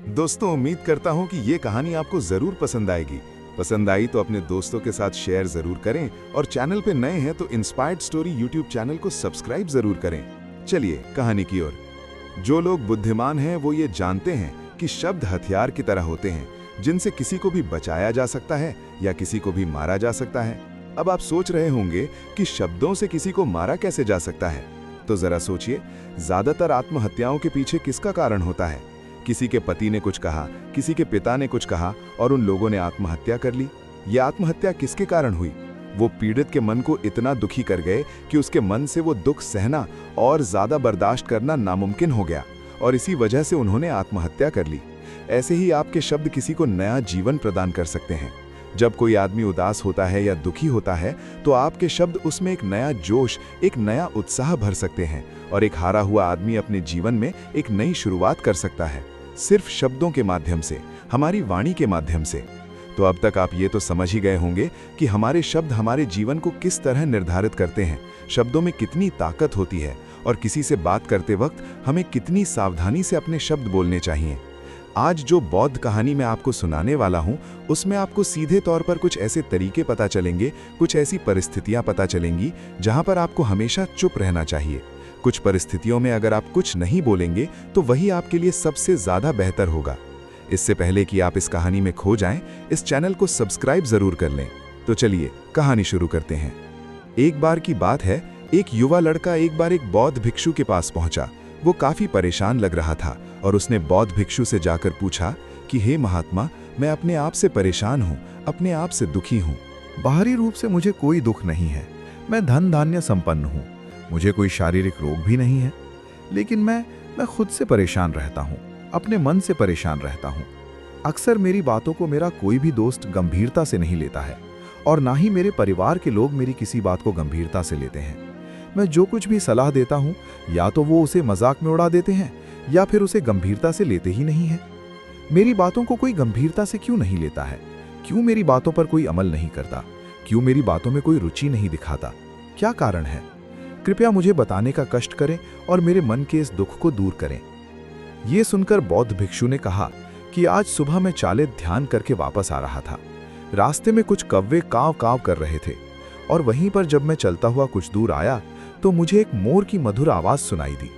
दोस्तों, उम्मीद करता हूं कि ये कहानी आपको जरूर पसंद आएगी। पसंद आई तो अपने दोस्तों के साथ शेयर जरूर करें और चैनल पे नए हैं तो इंस्पायर्ड स्टोरी यूट्यूब चैनल को सब्सक्राइब जरूर करें। चलिए कहानी की ओर। जो लोग बुद्धिमान हैं वो ये जानते हैं कि शब्द हथियार की तरह होते हैं, जिनसे किसी को भी बचाया जा सकता है या किसी को भी मारा जा सकता है। अब आप सोच रहे होंगे कि शब्दों से किसी को मारा कैसे जा सकता है, तो जरा सोचिए, ज्यादातर आत्महत्याओं के पीछे किसका कारण होता है? किसी के पति ने कुछ कहा, किसी के पिता ने कुछ कहा और उन लोगों ने आत्महत्या कर ली। ये आत्महत्या किसके कारण हुई? वो पीड़ित के मन को इतना दुखी कर गए कि उसके मन से वो दुख सहना और ज्यादा बर्दाश्त करना नामुमकिन हो गया और इसी वजह से उन्होंने आत्महत्या कर ली। ऐसे ही आपके शब्द किसी को नया जीवन प्रदान कर सकते हैं। जब कोई आदमी उदास होता है या दुखी होता है तो आपके शब्द उसमें एक नया जोश, एक नया उत्साह भर सकते हैं और एक हारा हुआ आदमी अपने जीवन में एक नई शुरुआत कर सकता है, सिर्फ शब्दों के माध्यम से, हमारी वाणी के माध्यम से। तो अब तक आप ये तो समझ ही गए होंगे कि हमारे शब्द हमारे जीवन को किस तरह निर्धारित करते हैं, शब्दों में कितनी ताकत होती है और किसी से बात करते वक्त हमें कितनी सावधानी से अपने शब्द बोलने चाहिए। आज जो बौद्ध कहानी मैं आपको सुनाने वाला हूं, उसमें आपको सीधे तौर पर कुछ ऐसे तरीके पता चलेंगे, कुछ ऐसी परिस्थितियां पता चलेंगी जहां पर आपको हमेशा चुप रहना चाहिए। कुछ परिस्थितियों में अगर आप कुछ नहीं बोलेंगे तो वही आपके लिए सबसे ज्यादा बेहतर होगा। इससे पहले कि आप इस कहानी में खो जाएं, इस चैनल को सब्सक्राइब जरूर कर लें। तो चलिए कहानी शुरू करते हैं। एक बार की बात है, एक युवा लड़का एक बार एक बौद्ध भिक्षु के पास पहुंचा। वो काफी परेशान लग रहा था और उसने बौद्ध भिक्षु से जाकर पूछा कि हे महात्मा, मैं अपने आप से परेशान हूँ, अपने आप से दुखी हूँ। बाहरी रूप से मुझे कोई दुख नहीं है, मैं धन धान्य संपन्न हूँ, मुझे कोई शारीरिक रोग भी नहीं है, लेकिन मैं खुद से परेशान रहता हूँ, अपने मन से परेशान रहता हूँ। अक्सर मेरी बातों को मेरा कोई भी दोस्त गंभीरता से नहीं लेता है और ना ही मेरे परिवार के लोग मेरी किसी बात को गंभीरता से लेते हैं। मैं जो कुछ भी सलाह देता हूँ, या तो वो उसे मजाक में उड़ा देते हैं या फिर उसे गंभीरता से लेते ही नहीं है। मेरी बातों को कोई गंभीरता से क्यों नहीं लेता है? क्यों मेरी बातों पर कोई अमल नहीं करता? क्यों मेरी बातों में कोई रुचि नहीं दिखाता? क्या कारण है? कृपया मुझे बताने का कष्ट करें और मेरे मन के इस दुख को दूर करें। ये सुनकर बौद्ध भिक्षु ने कहा कि आज सुबह मैं चालित ध्यान करके वापस आ रहा था। रास्ते में कुछ कौवे काव काव कर रहे थे और वहीं पर जब मैं चलता हुआ कुछ दूर आया तो मुझे एक मोर की मधुर आवाज सुनाई दी।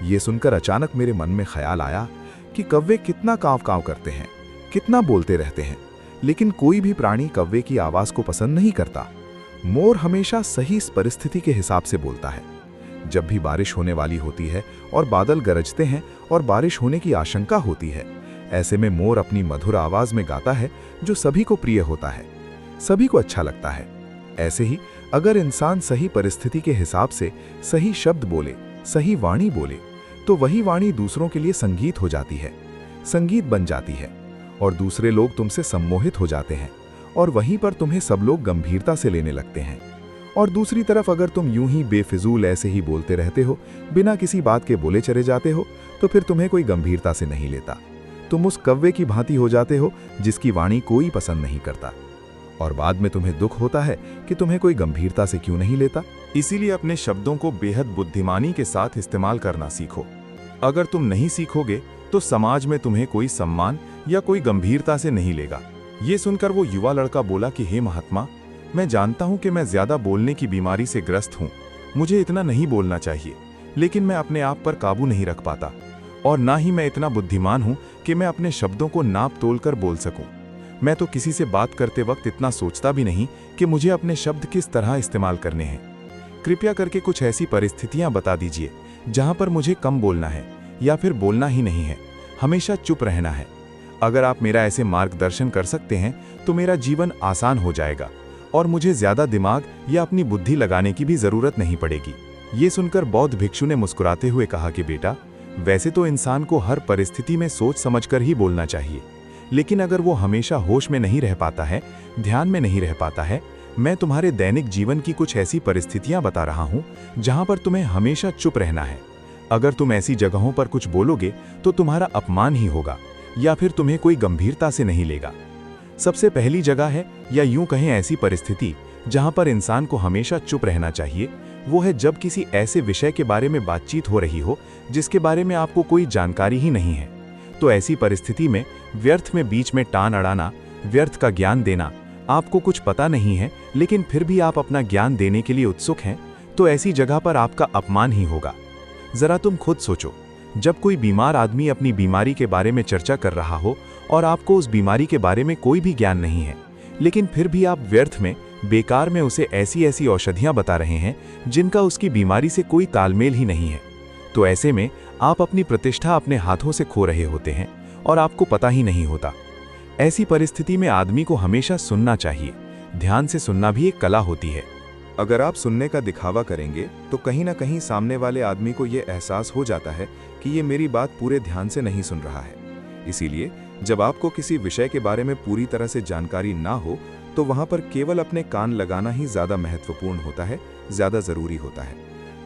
ये सुनकर अचानक मेरे मन में ख्याल आया कि कौवे कितना काव काव करते हैं, कितना बोलते रहते हैं, लेकिन कोई भी प्राणी कौवे की आवाज को पसंद नहीं करता। मोर हमेशा सही परिस्थिति के हिसाब से बोलता है। जब भी बारिश होने वाली होती है और बादल गरजते हैं और बारिश होने की आशंका होती है, ऐसे में मोर अपनी मधुर आवाज में गाता है जो सभी को प्रिय होता है, सभी को अच्छा लगता है। ऐसे ही अगर इंसान सही परिस्थिति के हिसाब से सही शब्द बोले, सही वाणी बोले, तो वही वाणी दूसरों के लिए संगीत हो जाती है, संगीत बन जाती है और दूसरे लोग तुमसे सम्मोहित हो जाते हैं और वहीं पर तुम्हें सब लोग गंभीरता से लेने लगते हैं। और दूसरी तरफ अगर तुम यूं ही बेफिजूल ऐसे ही बोलते रहते हो, बिना किसी बात के बोले चले जाते हो, तो फिर तुम्हें कोई गंभीरता से नहीं लेता। तुम उस कौवे की भांति हो जाते हो जिसकी वाणी कोई पसंद नहीं करता और बाद में तुम्हें दुख होता है कि तुम्हें कोई गंभीरता से क्यों नहीं लेता। इसीलिए अपने शब्दों को बेहद बुद्धिमानी के साथ इस्तेमाल करना सीखो। अगर तुम नहीं सीखोगे तो समाज में तुम्हें कोई सम्मान या कोई गंभीरता से नहीं लेगा। ये सुनकर वो युवा लड़का बोला कि हे महात्मा, मैं जानता हूँ कि मैं ज्यादा बोलने की बीमारी से ग्रस्त हूँ, मुझे इतना नहीं बोलना चाहिए, लेकिन मैं अपने आप पर काबू नहीं रख पाता और ना ही मैं इतना बुद्धिमान हूँ कि मैं अपने शब्दों को नाप तोल कर बोल सकूँ। मैं तो किसी से बात करते वक्त इतना सोचता भी नहीं कि मुझे अपने शब्द किस तरह इस्तेमाल करने हैं। कृपया करके कुछ ऐसी परिस्थितियां बता दीजिए जहां पर मुझे कम बोलना है या फिर बोलना ही नहीं है, हमेशा चुप रहना है। अगर आप मेरा ऐसे मार्गदर्शन कर सकते हैं तो मेरा जीवन आसान हो जाएगा और मुझे ज्यादा दिमाग या अपनी बुद्धि लगाने की भी जरूरत नहीं पड़ेगी। ये सुनकर बौद्ध भिक्षु ने मुस्कुराते हुए कहा कि बेटा, वैसे तो इंसान को हर परिस्थिति में सोच समझकर ही बोलना चाहिए, लेकिन अगर वो हमेशा होश में नहीं रह पाता है, ध्यान में नहीं रह पाता है, मैं तुम्हारे दैनिक जीवन की कुछ ऐसी परिस्थितियां बता रहा हूं जहां पर तुम्हें हमेशा चुप रहना है। अगर तुम ऐसी जगहों पर कुछ बोलोगे तो तुम्हारा अपमान ही होगा या फिर तुम्हें कोई गंभीरता से नहीं लेगा। सबसे पहली जगह है, या यूं कहें ऐसी परिस्थिति जहां पर इंसान को हमेशा चुप रहना चाहिए, वो है जब किसी ऐसे विषय के बारे में बातचीत हो रही हो जिसके बारे में आपको कोई जानकारी ही नहीं है। तो ऐसी परिस्थिति में व्यर्थ में बीच में टान अड़ाना, व्यर्थ का ज्ञान देना, आपको कुछ पता नहीं है लेकिन फिर भी आप अपना ज्ञान देने के लिए उत्सुक हैं, तो ऐसी जगह पर आपका अपमान ही होगा। जरा तुम खुद सोचो, जब कोई बीमार आदमी अपनी बीमारी के बारे में चर्चा कर रहा हो और आपको उस बीमारी के बारे में कोई भी ज्ञान नहीं है, लेकिन फिर भी आप व्यर्थ में, बेकार में उसे ऐसी ऐसी औषधियां बता रहे हैं जिनका उसकी बीमारी से कोई तालमेल ही नहीं है, तो ऐसे में आप अपनी प्रतिष्ठा अपने हाथों से खो रहे होते हैं और आपको पता ही नहीं होता। ऐसी परिस्थिति में आदमी को हमेशा सुनना चाहिए। ध्यान से सुनना भी एक कला होती है। अगर आप सुनने का दिखावा करेंगे तो कहीं ना कहीं सामने वाले आदमी को यह एहसास हो जाता है कि ये मेरी बात पूरे ध्यान से नहीं सुन रहा है। इसीलिए जब आपको किसी विषय के बारे में पूरी तरह से जानकारी ना हो तो वहां पर केवल अपने कान लगाना ही ज्यादा महत्वपूर्ण होता है, ज्यादा जरूरी होता है।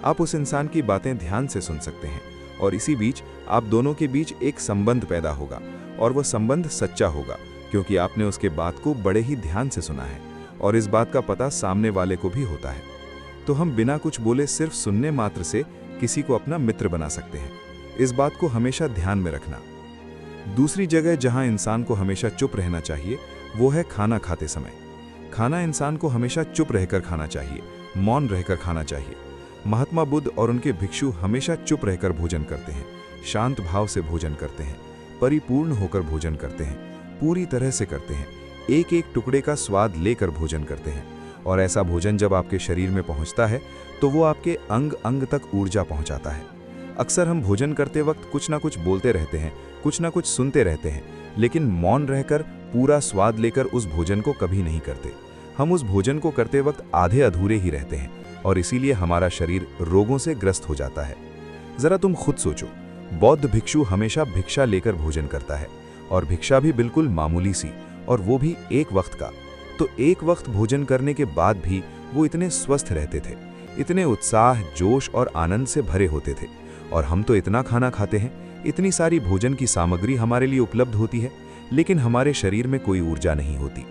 आप उस इंसान की बातें ध्यान से सुन सकते हैं और इसी बीच आप दोनों के बीच एक संबंध पैदा होगा और वह संबंध सच्चा होगा क्योंकि आपने उसके बात को बड़े ही ध्यान से सुना है और इस बात का पता सामने वाले को भी होता है। तो हम बिना कुछ बोले सिर्फ सुनने मात्र से किसी को अपना मित्र बना सकते हैं। इस बात को हमेशा ध्यान में रखना। दूसरी जगह जहां इंसान को हमेशा चुप रहना चाहिए वो है खाना खाते समय। खाना इंसान को हमेशा चुप रहकर खाना चाहिए, मौन रहकर खाना चाहिए। महात्मा बुद्ध और उनके भिक्षु हमेशा चुप रहकर भोजन करते हैं, शांत भाव से भोजन करते हैं, परिपूर्ण होकर भोजन करते हैं, पूरी तरह से करते हैं, एक एक टुकड़े का स्वाद लेकर भोजन करते हैं। और ऐसा भोजन जब आपके शरीर में पहुंचता है तो वो आपके अंग अंग तक ऊर्जा पहुंचाता है। अक्सर हम भोजन करते वक्त कुछ ना कुछ बोलते रहते हैं, कुछ ना कुछ सुनते रहते हैं, लेकिन मौन रहकर पूरा स्वाद लेकर उस भोजन को कभी नहीं करते। हम उस भोजन को करते वक्त आधे अधूरे ही रहते हैं और इसीलिए हमारा शरीर रोगों से ग्रस्त हो जाता है। जरा तुम खुद सोचो, बौद्ध भिक्षु हमेशा भिक्षा लेकर भोजन करता है और भिक्षा भी बिल्कुल मामूली सी, और वो भी एक वक्त का। तो एक वक्त भोजन करने के बाद भी वो इतने स्वस्थ रहते थे, इतने उत्साह, जोश और आनंद से भरे होते थे। और हम तो इतना खाना खाते हैं, इतनी सारी भोजन की सामग्री हमारे लिए उपलब्ध होती है, लेकिन हमारे शरीर में कोई ऊर्जा नहीं होती।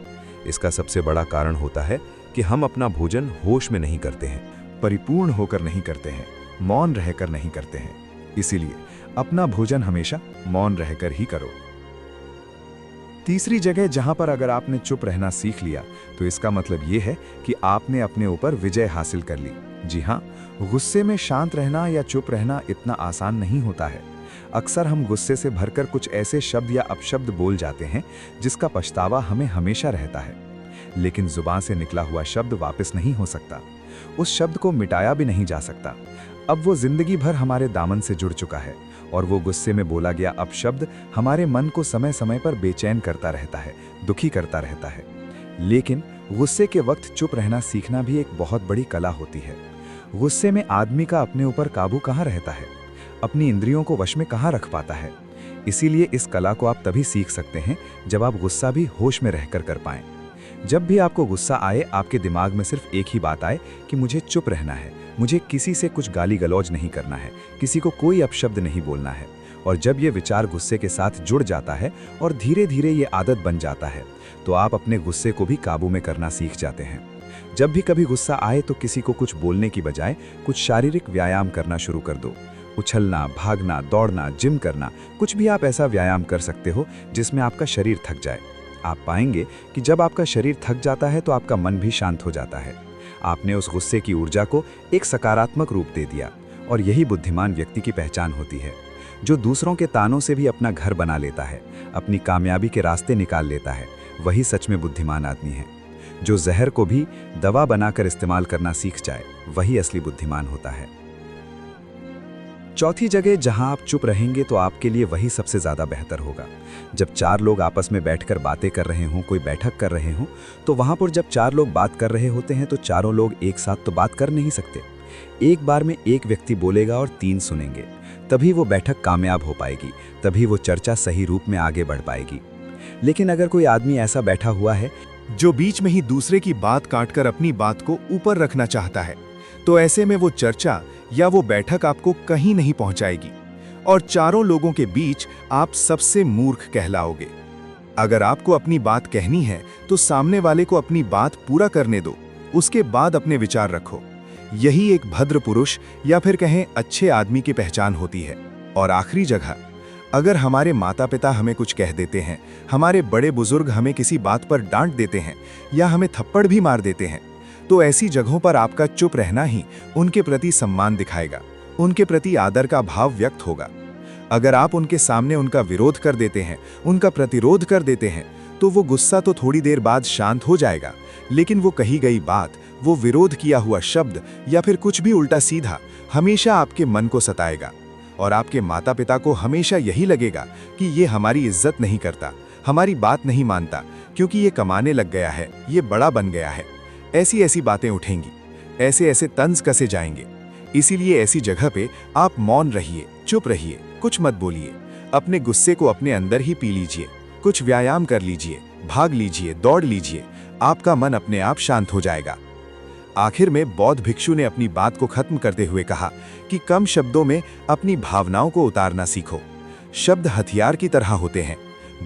इसका सबसे बड़ा कारण होता है कि हम अपना भोजन होश में नहीं करते हैं, परिपूर्ण होकर नहीं करते हैं, मौन रहकर नहीं करते हैं। इसीलिए अपना भोजन हमेशा मौन रहकर ही करो। तीसरी जगह जहां पर अगर आपने चुप रहना सीख लिया तो इसका मतलब यह है कि आपने अपने ऊपर विजय हासिल कर ली। जी हाँ, गुस्से में शांत रहना या चुप रहना इतना आसान नहीं होता है। अक्सर हम गुस्से से भरकर कुछ ऐसे शब्द या अपशब्द बोल जाते हैं जिसका पछतावा हमें हमेशा रहता है, लेकिन जुबान से निकला हुआ शब्द वापस नहीं हो सकता। उस शब्द को मिटाया भी नहीं जा सकता। अब वो जिंदगी भर हमारे दामन से जुड़ चुका है और वो गुस्से में बोला गया अपशब्द हमारे मन को समय समय पर बेचैन करता रहता है, दुखी करता रहता है। लेकिन गुस्से के वक्त चुप रहना सीखना भी एक बहुत बड़ी कला होती है। गुस्से में आदमी का अपने ऊपर काबू कहाँ रहता है, अपनी इंद्रियों को वश में कहाँ रख पाता है। इसीलिए इस कला को आप तभी सीख सकते हैं जब आप गुस्सा भी होश में रहकर कर पाएं। जब भी आपको गुस्सा आए, आपके दिमाग में सिर्फ एक ही बात आए कि मुझे चुप रहना है, मुझे किसी से कुछ गाली गलौज नहीं करना है, किसी को कोई अपशब्द नहीं बोलना है। और जब ये विचार गुस्से के साथ जुड़ जाता है और धीरे धीरे ये आदत बन जाता है तो आप अपने गुस्से को भी काबू में करना सीख जाते हैं। जब भी कभी गुस्सा आए तो किसी को कुछ बोलने की बजाय कुछ शारीरिक व्यायाम करना शुरू कर दो। उछलना, भागना, दौड़ना, जिम करना, कुछ भी आप ऐसा व्यायाम कर सकते हो जिसमें आपका शरीर थक जाए। आप पाएंगे कि जब आपका शरीर थक जाता है तो आपका मन भी शांत हो जाता है। आपने उस गुस्से की ऊर्जा को एक सकारात्मक रूप दे दिया और यही बुद्धिमान व्यक्ति की पहचान होती है, जो दूसरों के तानों से भी अपना घर बना लेता है, अपनी कामयाबी के रास्ते निकाल लेता है। वही सच में बुद्धिमान आदमी है। जो जहर को भी दवा बनाकर इस्तेमाल करना सीख जाए, वही असली बुद्धिमान होता है। चौथी जगह जहां आप चुप रहेंगे तो आपके लिए वही सबसे ज्यादा बेहतर होगा। जब चार लोग आपस में बैठकर बातें कर रहे हों, कोई बैठक कर रहे हों, तो वहां पर जब चार लोग बात कर रहे होते हैं तो चारों लोग एक साथ तो बात कर नहीं सकते। एक बार में एक व्यक्ति बोलेगा और तीन सुनेंगे, तभी वो बैठक कामयाब हो पाएगी, तभी वो चर्चा सही रूप में आगे बढ़ पाएगी। लेकिन अगर कोई आदमी ऐसा बैठा हुआ है जो बीच में ही दूसरे की बात काटकर अपनी बात को ऊपर रखना चाहता है, तो ऐसे में वो चर्चा या वो बैठक आपको कहीं नहीं पहुंचाएगी और चारों लोगों के बीच आप सबसे मूर्ख कहलाओगे। अगर आपको अपनी बात कहनी है तो सामने वाले को अपनी बात पूरा करने दो, उसके बाद अपने विचार रखो। यही एक भद्र पुरुष या फिर कहें अच्छे आदमी की पहचान होती है। और आखिरी जगह, अगर हमारे माता पिता हमें कुछ कह देते हैं, हमारे बड़े बुजुर्ग हमें किसी बात पर डांट देते हैं या हमें थप्पड़ भी मार देते हैं, तो ऐसी जगहों पर आपका चुप रहना ही उनके प्रति सम्मान दिखाएगा, उनके प्रति आदर का भाव व्यक्त होगा। अगर आप उनके सामने उनका विरोध कर देते हैं, उनका प्रतिरोध कर देते हैं, तो वो गुस्सा तो थोड़ी देर बाद शांत हो जाएगा, लेकिन वो कही गई बात, वो विरोध किया हुआ शब्द या फिर कुछ भी उल्टा सीधा हमेशा आपके मन को सताएगा। और आपके माता पिता को हमेशा यही लगेगा कि ये हमारी इज्जत नहीं करता, हमारी बात नहीं मानता, क्योंकि ये कमाने लग गया है, ये बड़ा बन गया है। ऐसी ऐसी बातें उठेंगी, ऐसे ऐसे तंज कसे जाएंगे। इसीलिए ऐसी जगह पे आप मौन रहिए, चुप रहिए, कुछ मत बोलिए। अपने गुस्से को अपने अंदर ही पी लीजिए, कुछ व्यायाम कर लीजिए, भाग लीजिए, दौड़ लीजिए, आपका मन अपने आप शांत हो जाएगा। आखिर में बौद्ध भिक्षु ने अपनी बात को खत्म करते हुए कहा कि कम शब्दों में अपनी भावनाओं को उतारना सीखो। शब्द हथियार की तरह होते हैं।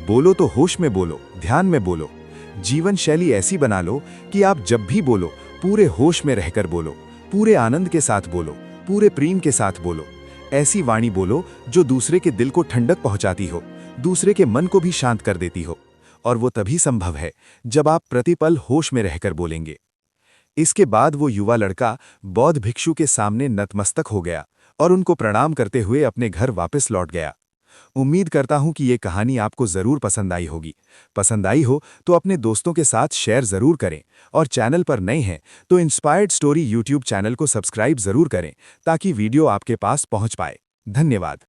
बोलो तो होश में बोलो, ध्यान में बोलो। जीवन शैली ऐसी बना लो कि आप जब भी बोलो पूरे होश में रहकर बोलो, पूरे आनंद के साथ बोलो, पूरे प्रेम के साथ बोलो। ऐसी वाणी बोलो जो दूसरे के दिल को ठंडक पहुंचाती हो, दूसरे के मन को भी शांत कर देती हो। और वो तभी संभव है जब आप प्रतिपल होश में रहकर बोलेंगे। इसके बाद वो युवा लड़का बौद्ध भिक्षु के सामने नतमस्तक हो गया और उनको प्रणाम करते हुए अपने घर वापस लौट गया। उम्मीद करता हूं कि ये कहानी आपको जरूर पसंद आई होगी। पसंद आई हो तो अपने दोस्तों के साथ शेयर जरूर करें, और चैनल पर नए हैं तो इंस्पायर्ड स्टोरी यूट्यूब चैनल को सब्सक्राइब जरूर करें ताकि वीडियो आपके पास पहुंच पाए। धन्यवाद।